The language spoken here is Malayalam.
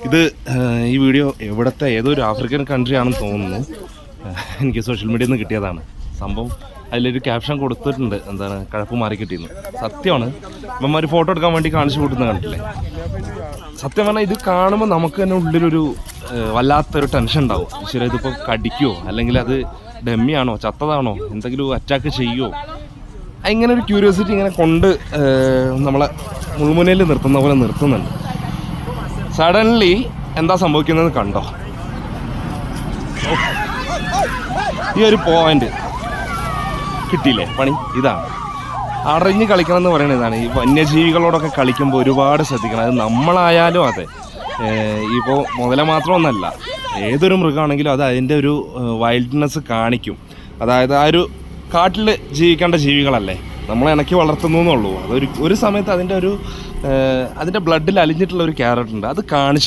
ഇത് ഈ വീഡിയോ എവിടുത്തെ ഏതൊരു ആഫ്രിക്കൻ കൺട്രി ആണെന്ന് തോന്നുന്നു. എനിക്ക് സോഷ്യൽ മീഡിയയിൽ നിന്ന് കിട്ടിയതാണ് സംഭവം. അതിലൊരു ക്യാപ്ഷൻ കൊടുത്തിട്ടുണ്ട്, എന്താണ് കഴപ്പ് മാറി കിട്ടിയെന്ന്. സത്യമാണ്. ഇവന്മാർ ഫോട്ടോ എടുക്കാൻ വേണ്ടി കാണിച്ചു കൂട്ടുന്ന കണ്ടില്ലേ. സത്യം പറഞ്ഞാൽ ഇത് കാണുമ്പോൾ നമുക്ക് തന്നെ ഉള്ളിലൊരു വല്ലാത്തൊരു ടെൻഷൻ ഉണ്ടാവും. ഈശ്വര ഇതിപ്പോൾ കടിക്കുമോ, അല്ലെങ്കിൽ അത് ഡെമ്മിയാണോ, ചത്തതാണോ, എന്തെങ്കിലും അറ്റാക്ക് ചെയ്യുമോ, ഇങ്ങനെ ഒരു ക്യൂരിയോസിറ്റി ഇങ്ങനെ കൊണ്ട് നമ്മളെ മുൾമുനയിൽ നിർത്തുന്ന പോലെ നിർത്തുന്നുണ്ട്. സഡൻലി എന്താ സംഭവിക്കുന്നത് കണ്ടോ. ഈ ഒരു പോയിന്റ് കിട്ടിയില്ലേ പണി. ഇതാണ് അറിഞ്ഞ് കളിക്കണം എന്ന് പറയുന്നത്. ഇതാണ് ഈ വന്യജീവികളോടൊക്കെ കളിക്കുമ്പോൾ ഒരുപാട് ശ്രദ്ധിക്കണം. അത് നമ്മളായാലും അതെ, ഇപ്പോൾ മുതല മാത്രമൊന്നല്ല, ഏതൊരു മൃഗമാണെങ്കിലും അത് അതിൻ്റെ ഒരു വൈൽഡ്നെസ് കാണിക്കും. അതായത് ആ ഒരു കാട്ടിൽ ജീവിക്കേണ്ട ജീവികളല്ലേ, നമ്മളെ ഇണക്കി വളർത്തുന്നു എന്നുള്ളൂ. അതൊരു സമയത്ത് അതിൻ്റെ ബ്ലഡിൽ അലിഞ്ഞിട്ടുള്ള ഒരു ക്യാരക്ടർ ഉണ്ട്, അത് കാണിച്ച്